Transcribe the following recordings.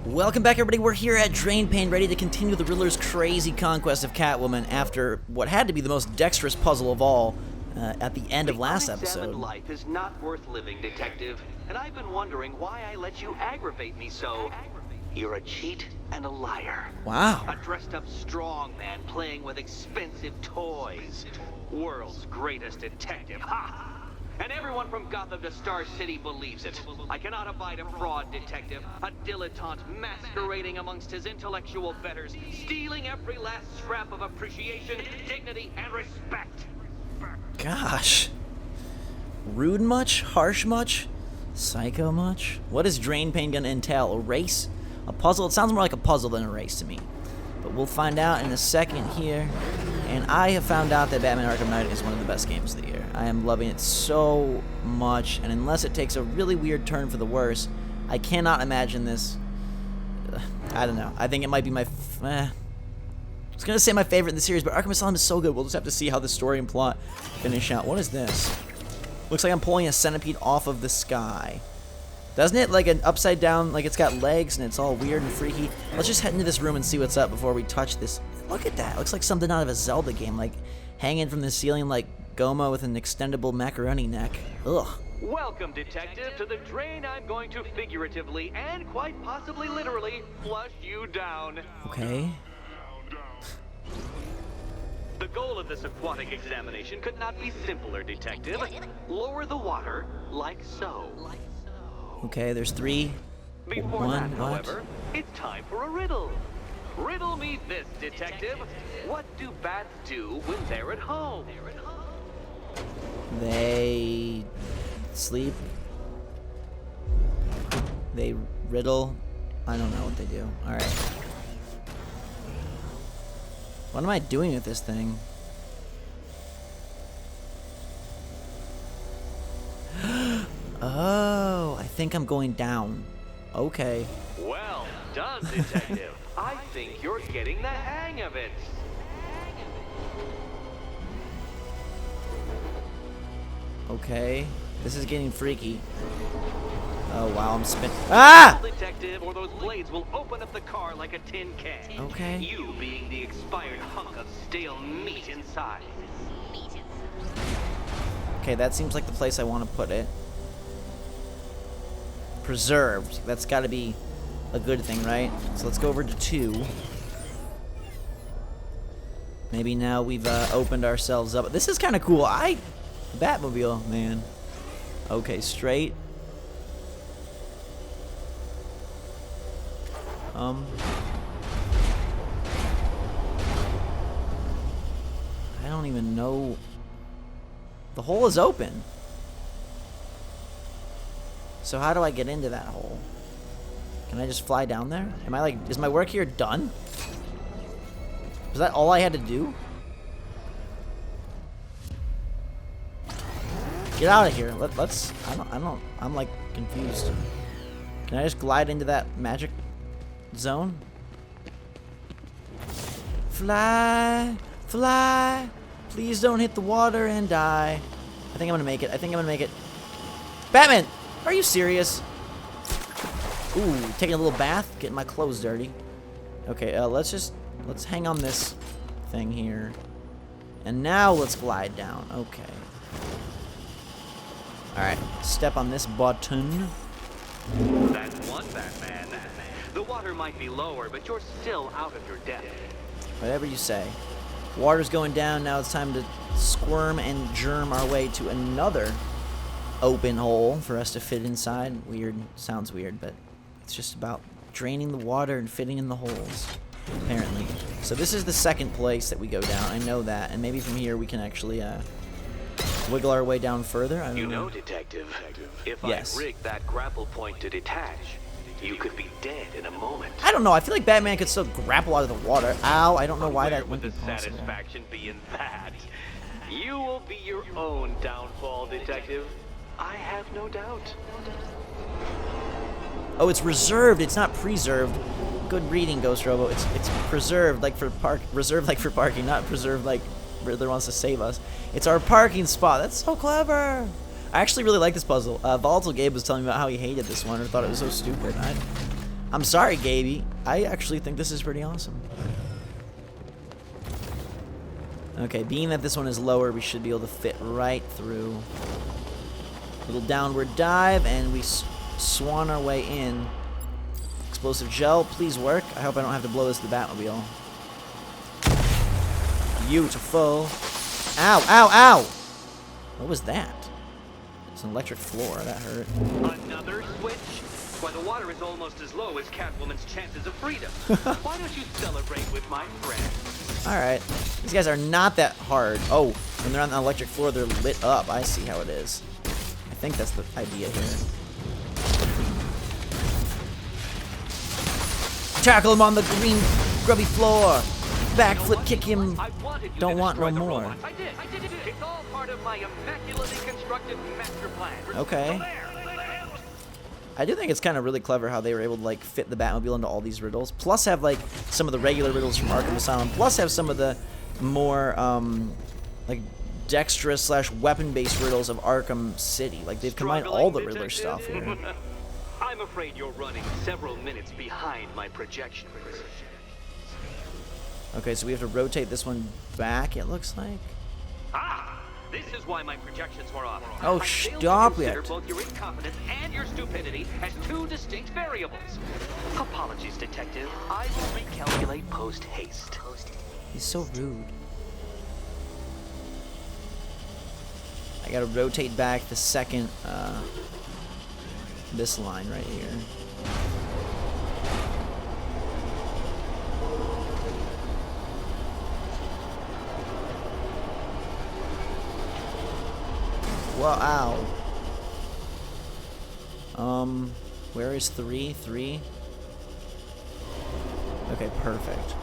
Welcome back, everybody. We're here at Drain Pane, ready to continue the Riddler's crazy conquest of Catwoman after what had to be the most dexterous puzzle of all at the end of last episode. Life is not worth living, Detective, and I've been wondering why I let you aggravate me so. You're a cheat and a liar. Wow. A dressed-up strongman playing with expensive toys. World's greatest detective. Ha! And everyone from Gotham to Star City believes it. I cannot abide a fraud detective, a dilettante masquerading amongst his intellectual betters, stealing every last scrap of appreciation, dignity, and respect. Gosh. Rude much? Harsh much? Psycho much? What is Drain Pane gonna entail? A race? A puzzle? It sounds more like a puzzle than a race to me. But we'll find out in a second here. And I have found out that Batman Arkham Knight is one of the best games of the year. I am loving it so much, and unless it takes a really weird turn for the worse, I cannot imagine this. I don't know. I think it might be my... I was going to say my favorite in the series, but Arkham Asylum is so good. We'll just have to see how the story and plot finish out. What is this? Looks like I'm pulling a centipede off of the sky. Doesn't it? Like an upside down, like it's got legs and it's all weird and freaky. Let's just head into this room and see what's up before we touch this. Look at that. It looks like something out of a Zelda game, like hanging from the ceiling like Goma with an extendable macaroni neck. Ugh. Welcome, Detective, to the drain I'm going to figuratively and quite possibly literally flush you down. Okay. The goal of this aquatic examination could not be simpler, Detective. Lower the water like so. Okay, there's three. Before that, however, it's time for a riddle. Riddle me this, Detective. What do bats do when they're at home? They sleep. They riddle. I don't know what they do. Alright. What am I doing with this thing? Oh, I think I'm going down. Okay. Well done, Detective. I think you're getting the hang of it. Okay. This is getting freaky. Oh wow, I'm spinning. Ah! Detective, or those blades will open up the car like a tin can. Okay. You being the expired hunk of stale meat inside. Okay, that seems like the place I want to put it. Preserved. That's got to be a good thing, right? So let's go over to 2. Maybe now we've opened ourselves up. This is kind of cool. The Batmobile, man. Okay, straight. I don't even know. The hole is open. So how do I get into that hole? Can I just fly down there? Am I like, is my work here done? Was that all I had to do? Get out of here. Let's, I'm like confused. Can I just glide into that magic zone? Fly, fly. Please don't hit the water and die. I think I'm gonna make it. I think I'm gonna make it. Batman! Are you serious? Ooh, taking a little bath, getting my clothes dirty. Okay, let's hang on this thing here. And now let's glide down. Okay. Alright, step on this button. That's one Batman. The water might be lower, but you're still out of your depth. Whatever you say. Water's going down, now it's time to squirm and germ our way to another open hole for us to fit inside. Weird, sounds weird, but it's just about draining the water and fitting in the holes, apparently. So this is the second place that we go down, I know that, and maybe from here we can actually wiggle our way down further. I don't know. You know, Detective, if Yes. I rig that grapple point to detach, you could be dead in a moment. I don't know, I feel like Batman could still grapple out of the water. Ow, I don't know why that would wouldn't the be possible. satisfaction be in that? You will be your own downfall, Detective. I have no doubt. Oh, it's reserved, it's not preserved. Good reading, GhostRobo. It's preserved like for reserved like for parking, not preserved like Riddler wants to save us. It's our parking spot. That's so clever. I actually really like this puzzle. Volatile Gabe was telling me about how he hated this one or thought it was so stupid. I'm sorry, Gaby. I actually think this is pretty awesome. Okay, being that this one is lower, we should be able to fit right through. Little downward dive, and we swan our way in. Explosive gel, please work. I hope I don't have to blow this to the Batmobile. Beautiful. Ow, ow, ow! What was that? It's an electric floor. That hurt. Another switch? Why, the water is almost as low as Catwoman's chances of freedom. Why don't you celebrate with my friend? Alright. These guys are not that hard. Oh, when they're on the electric floor, they're lit up. I see how it is. I think that's the idea here. Tackle him on the green, grubby floor. Backflip, kick him. Don't want no more. I did. It's all part of my immaculately constructed master plan. Okay. I do think it's kind of really clever how they were able to like fit the Batmobile into all these riddles, plus have like some of the regular riddles from Arkham Asylum, plus have some of the more like dexterous / weapon-based riddles of Arkham City. Like they've combined all the Riddler stuff here. I'm afraid you're running several minutes behind my projections. Okay, so we have to rotate this one back, it looks like. Ah! This is why my projections were off. Oh, I failed stop to consider it. both your incompetence and your stupidity as two distinct variables. Apologies, Detective. I will recalculate post-haste. He's so rude. I gotta rotate back the second, this line right here. Wow, ow. Where is 3? 3? Okay, perfect.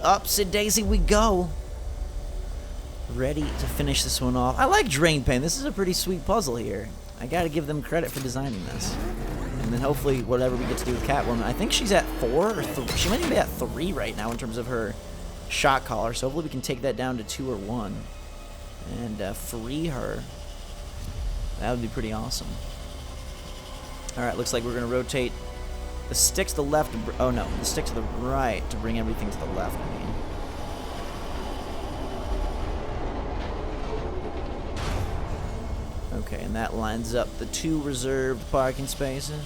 Upsy daisy we go. Ready to finish this one off. I like Drain Pain. This is a pretty sweet puzzle here. I gotta give them credit for designing this. And then hopefully whatever we get to do with Catwoman. I think she's at 4 or 3. She might even be at 3 right now in terms of her shot collar. So hopefully we can take that down to 2 or 1. And free her. That would be pretty awesome. Alright, looks like we're going to rotate the stick to the left. Oh no, the stick to the right to bring everything to the left, I mean. Okay, and that lines up the 2 reserved parking spaces.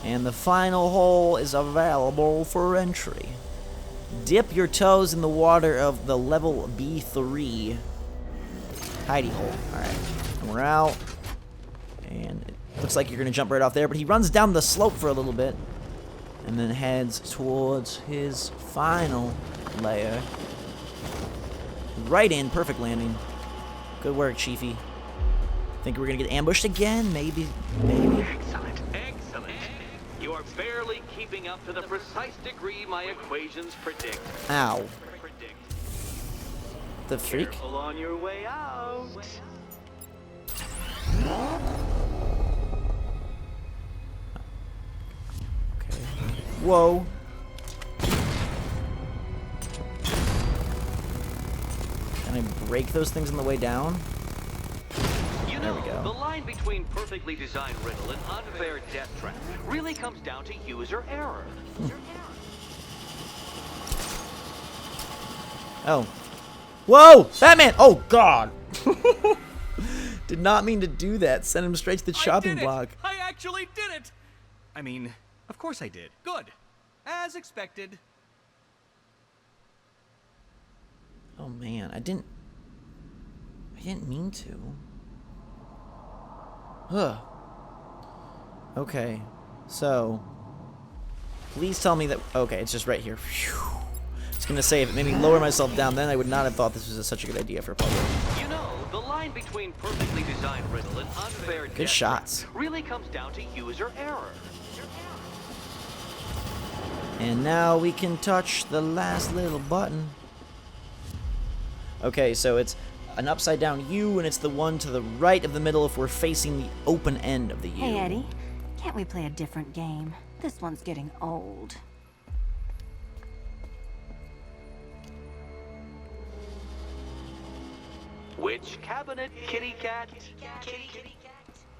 And the final hole is available for entry. Dip your toes in the water of the level B3 hidey hole. Alright, and we're out. And it looks like you're going to jump right off there, but he runs down the slope for a little bit. And then heads towards his final layer. Right in, perfect landing. Good work, Chiefy. Think we're going to get ambushed again? Maybe. Excellent. You are barely keeping up to the precise degree my equations predict. Ow. The freak? Careful on your way out. Okay. Whoa. Can I break those things on the way down? You There know, we go. the line between perfectly designed riddle and unfair death trap really comes down to user error. Oh. Whoa! Batman! Oh, God! Did not mean to do that. Send him straight to the chopping block. I actually did it! I mean, of course I did. Good. As expected. Oh, man. I didn't mean to. Ugh. Okay. So. Please tell me that... Okay, it's just right here. Phew. I was going to say, if it made me lower myself down, then I would not have thought this was such a good idea for a puzzle. You know, the line between perfectly designed riddle and unfair Good death shots. trap really comes down to user error. And now we can touch the last little button. Okay, so it's an upside down U, and it's the one to the right of the middle if we're facing the open end of the U. Hey, Eddie. Can't we play a different game? This one's getting old. Which cabinet, kitty cat?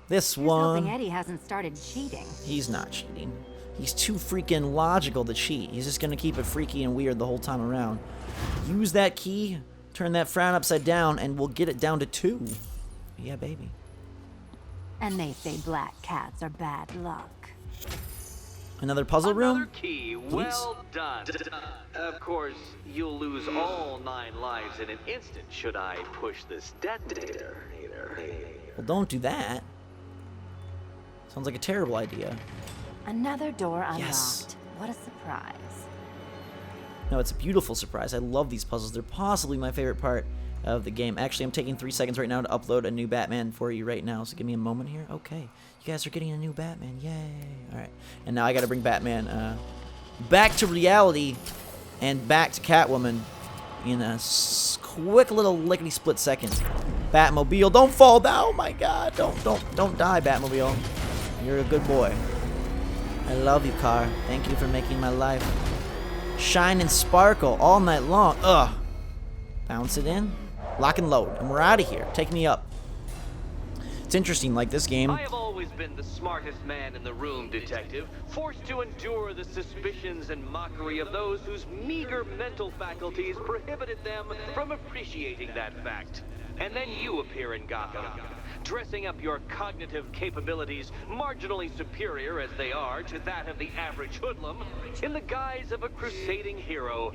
This Here's hoping one, Eddie hasn't started cheating. he's not cheating. He's too freaking logical to cheat. He's just gonna keep it freaky and weird the whole time around. Use that key, turn that frown upside down, and we'll get it down to 2. Yeah, baby. And they say black cats are bad luck. Another puzzle room? Another key. Well done. Of course, you'll lose all 9 lives in an instant should I push this detonator. Well, don't do that. Sounds like a terrible idea. Another door unlocked. Yes. What a surprise. No, it's a beautiful surprise. I love these puzzles. They're possibly my favorite part of the game. Actually, I'm taking 3 seconds right now to upload a new Batman for you right now, so give me a moment here. Okay, you guys are getting a new Batman. Yay. Alright, and now I gotta bring Batman back to reality and back to Catwoman in a quick little lickety-split second. Batmobile, don't fall down! Oh my god, don't die, Batmobile. You're a good boy. I love you, car. Thank you for making my life shine and sparkle all night long. Ugh. Bounce it in. Lock and load. And we're out of here. Take me up. It's interesting, like this game. I have always been the smartest man in the room, Detective, forced to endure the suspicions and mockery of those whose meager mental faculties prohibited them from appreciating that fact. And then you appear in Gotham, dressing up your cognitive capabilities, marginally superior as they are to that of the average hoodlum, in the guise of a crusading hero.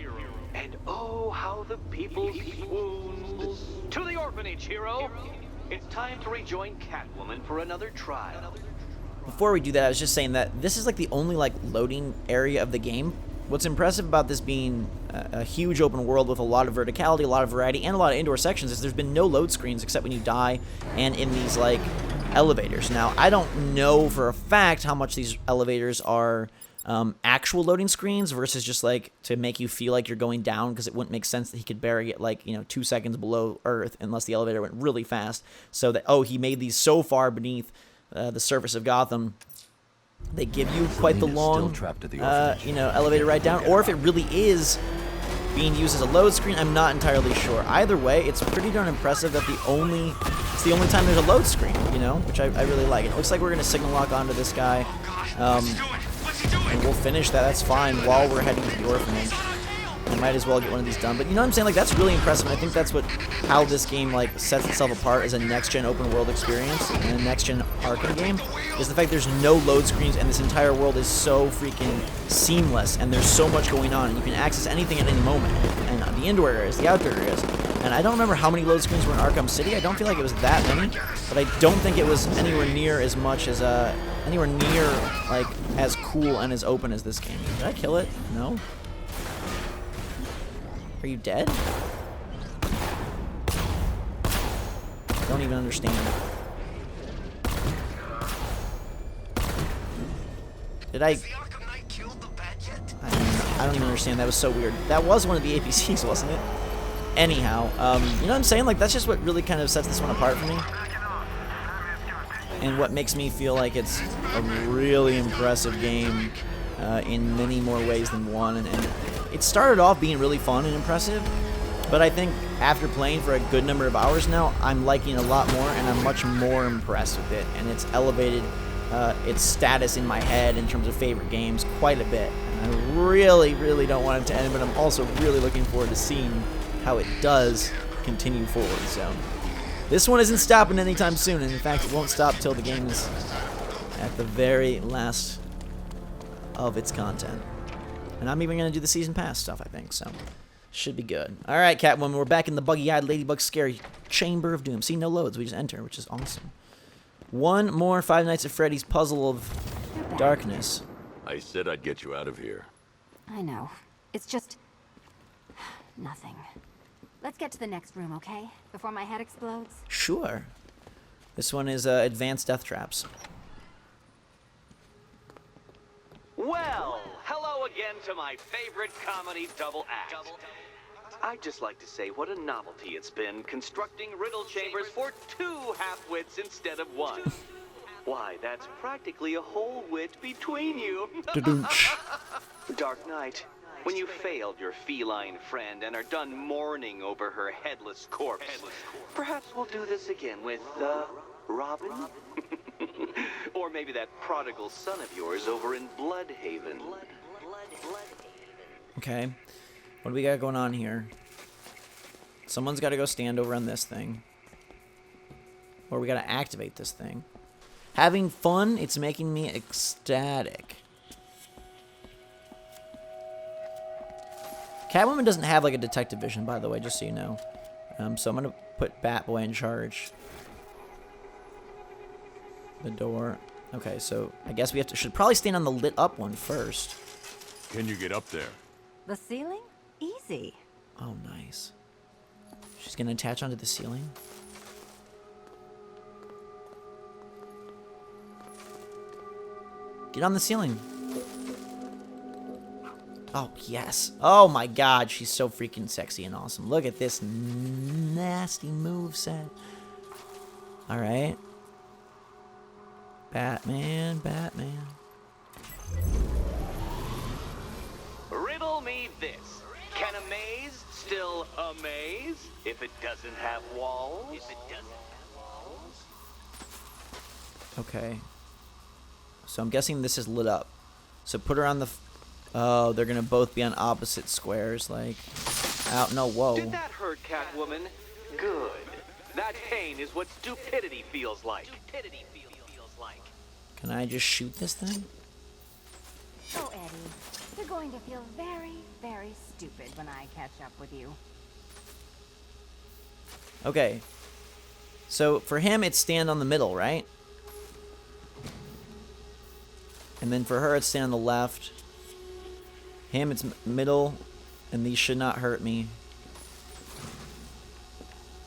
And oh, how the people swooned. To the orphanage, hero! It's time to rejoin Catwoman for another trial. Before we do that, I was just saying that this is like the only like loading area of the game. What's impressive about this being a huge open world with a lot of verticality, a lot of variety, and a lot of indoor sections is there's been no load screens except when you die and in these like elevators. Now, I don't know for a fact how much these elevators are actual loading screens versus just like to make you feel like you're going down, because it wouldn't make sense that he could bury it like, 2 seconds below Earth unless the elevator went really fast. So that, oh, he made these so far beneath the surface of Gotham, they give you quite the long, elevator ride down. Or if it really is being used as a load screen, I'm not entirely sure. Either way, it's pretty darn impressive that it's the only time there's a load screen, which I really like. It looks like we're gonna signal lock onto this guy, and we'll finish that. That's fine while we're heading to the orphanage. We might as well get one of these done. But you know what I'm saying? Like, that's really impressive. And I think that's how this game like sets itself apart as a next-gen open world experience and a next-gen Arkham game, is the fact there's no load screens and this entire world is so freaking seamless and there's so much going on and you can access anything at any moment. And the indoor areas, the outdoor areas. And I don't remember how many load screens were in Arkham City. I don't feel like it was that many, but I don't think it was anywhere near as much as anywhere near like as cool and as open as this game. Did I kill it? No. Are you dead? Don't even understand. Did I don't even understand. That was so weird. That was one of the APCs, wasn't it? Anyhow, you know what I'm saying? Like, that's just what really kind of sets this one apart for me. And what makes me feel like it's a really impressive game in many more ways than one. And it started off being really fun and impressive, but I think after playing for a good number of hours now, I'm liking it a lot more, and I'm much more impressed with it. And it's elevated its status in my head in terms of favorite games quite a bit. And I really, really don't want it to end, but I'm also really looking forward to seeing how it does continue forward. So this one isn't stopping anytime soon, and in fact, it won't stop till the game is at the very last of its content. And I'm even going to do the season pass stuff, I think, so should be good. All right, Catwoman, we're back in the buggy-eyed ladybug scary chamber of doom. See, no loads, we just enter, which is awesome. One more Five Nights at Freddy's puzzle of darkness. I said I'd get you out of here. I know. It's just nothing. Let's get to the next room, okay? Before my head explodes. Sure. This one is advanced death traps. Well, hello again to my favorite comedy double act. I'd just like to say what a novelty it's been constructing riddle chambers for 2 half-wits instead of 1. Why, that's practically a whole wit between you. Dark Knight, when you failed your feline friend and are done mourning over her headless corpse, perhaps we'll do this again with, Robin? Or Or maybe that prodigal son of yours over in Bloodhaven. Okay. What do we got going on here? Someone's got to go stand over on this thing. Or we got to activate this thing. Having fun, it's making me ecstatic. Catwoman doesn't have like a detective vision, by the way, just so you know. So I'm going to put Batboy in charge. The door. Okay, so I guess we should probably stand on the lit up one first. Can you get up there? The ceiling? Easy. Oh, nice. She's going to attach onto the ceiling. Get on the ceiling. Oh, yes. Oh, my God. She's so freaking sexy and awesome. Look at this nasty moveset. All right. Batman, Batman. Riddle me this. Can a maze still amaze if it doesn't have walls? Okay. So I'm guessing this is lit up. So put her on the... Oh, they're going to both be on opposite squares, like... Out, no, whoa. Did that hurt, Catwoman? Good. That pain is what stupidity feels like. Can I just shoot this thing? Oh, Eddie, you're going to feel very, very stupid when I catch up with you. Okay. So for him, it's stand on the middle, right? And then for her, it's stand on the left. Him, it's middle. And these should not hurt me.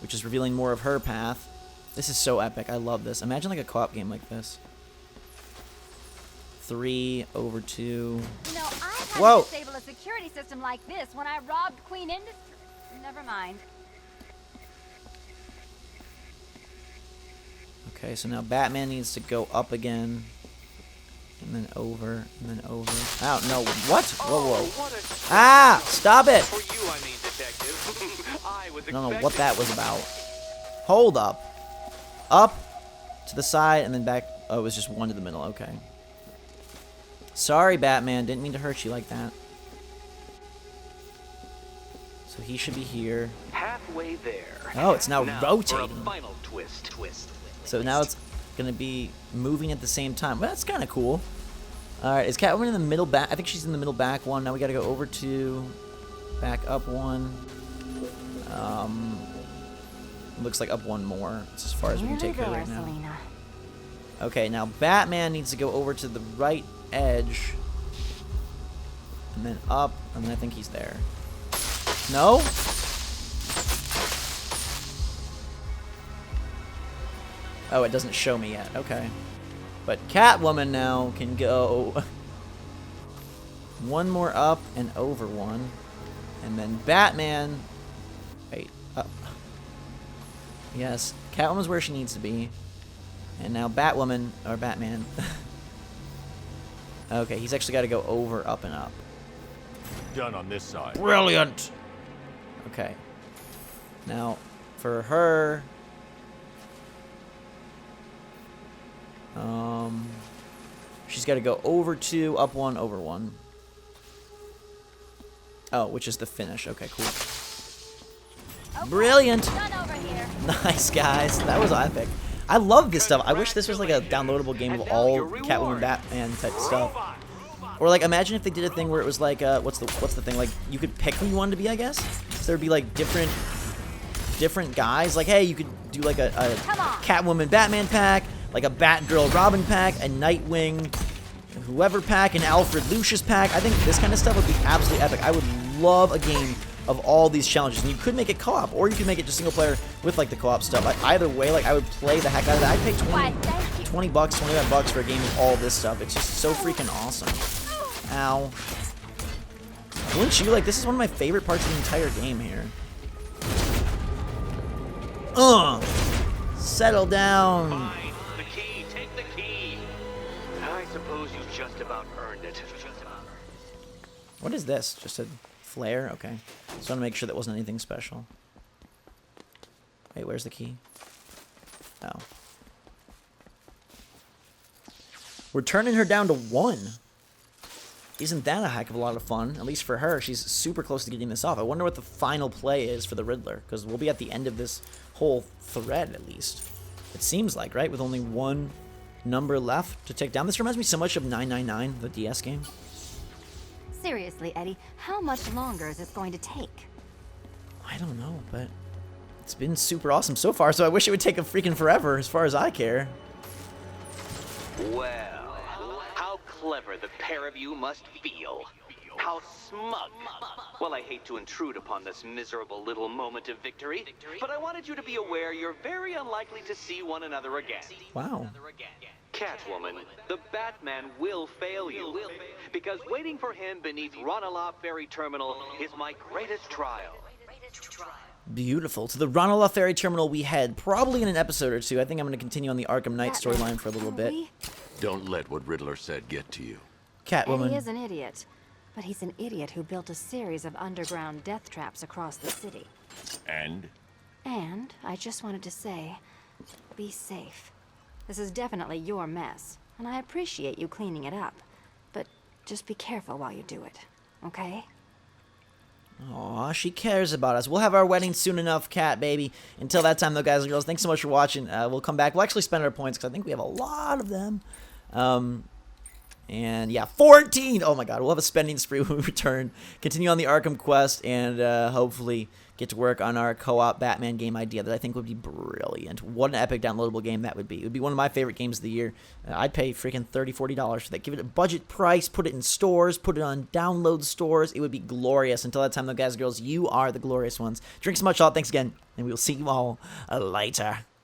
Which is revealing more of her path. This is so epic. I love this. Imagine like a co-op game like this. 3 over 2. You know, I had Whoa. to disable a security system like this when I robbed Queen Industry. Never mind. Okay, so now Batman needs to go up again. And then over, and then over. Ow, no, what? Whoa, whoa. Ah! Stop it! For you, I mean, detective. I was I don't know what that was about. Hold up. Up, to the side, and then back. Oh, it was just one to the middle. Okay. Sorry, Batman. Didn't mean to hurt you like that. So he should be here. halfway there. Oh, it's now For a rotating. final twist. So now it's going to be moving at the same time. Well, that's kind of cool. All right, is Catwoman in the middle back? I think she's in the middle back one. Now we got to go over 2, back up 1. Looks like up 1 more. That's as far as we can take her right now. Selena. Okay, now Batman needs to go over to the right edge. And then up, and then I think he's there. No? Oh, it doesn't show me yet. Okay. But Catwoman now can go 1 more up and over 1. And then Batman... Wait, up. Yes, Catwoman's where she needs to be. And now Batwoman, or Batman. Okay, he's actually got to go over, up, and up. Done on this side. Brilliant! Okay. Now, for her... she's got to go over 2, up 1, over 1. Oh, which is the finish. Okay, cool. Okay, Brilliant! done over here. Nice, guys. That was epic. I love this stuff. I wish this was like a downloadable game of all Catwoman, Batman type stuff. Or like, imagine if they did a thing where it was like, what's the thing? Like, you could pick who you wanted to be, I guess. So there'd be like different guys. Like, hey, you could do like a Catwoman, Batman pack, like a Batgirl, Robin pack, a Nightwing, whoever pack, an Alfred, Lucius pack. I think this kind of stuff would be absolutely epic. I would love a game of all these challenges, and you could make it co-op, or you could make it just single player with like the co-op stuff. Either way, like I would play the heck out of that. I'd pay 20 bucks, 25 bucks for a game of all this stuff. It's just so freaking awesome. Ow. Wouldn't you? Like, this is one of my favorite parts of the entire game here. Settle down. Fine. The key. Take the key. I suppose you just about earned it. What is this? Just a flare? Okay. Just want to make sure that wasn't anything special. Wait, where's the key? Oh. We're turning her down to 1. Isn't that a heck of a lot of fun? At least for her, she's super close to getting this off. I wonder what the final play is for the Riddler, because we'll be at the end of this whole thread, at least. It seems like, right? With only 1 number left to take down. This reminds me so much of 999, the DS game. Seriously, Eddie, how much longer is this going to take? I don't know, but it's been super awesome so far, so I wish it would take a freaking forever as far as I care. Well, how clever the pair of you must feel. How smug. Well, I hate to intrude upon this miserable little moment of victory, but I wanted you to be aware you're very unlikely to see one another again. Wow. Catwoman, the Batman will fail you, because waiting for him beneath Ranelagh Ferry Terminal is my greatest trial. Beautiful. To the Ranelagh Ferry Terminal we head, probably in an episode or 2. I think I'm going to continue on the Arkham Knight storyline for a little bit. Don't let what Riddler said get to you. Catwoman. Eddie is an idiot, but he's an idiot who built a series of underground death traps across the city. And? And I just wanted to say, be safe. This is definitely your mess, and I appreciate you cleaning it up. But just be careful while you do it, okay? Aw, she cares about us. We'll have our wedding soon enough, Cat baby. Until that time, though, guys and girls, thanks so much for watching. We'll come back. We'll actually spend our points, because I think we have a lot of them. And yeah, 14! Oh my god, we'll have a spending spree when we return. Continue on the Arkham quest, and hopefully get to work on our co-op Batman game idea that I think would be brilliant. What an epic downloadable game that would be. It would be one of my favorite games of the year. I'd pay freaking $30, $40 for that. Give it a budget price, put it in stores, put it on download stores. It would be glorious. Until that time, though, guys and girls, you are the glorious ones. Drink so much, all. Thanks again, and we will see you all later.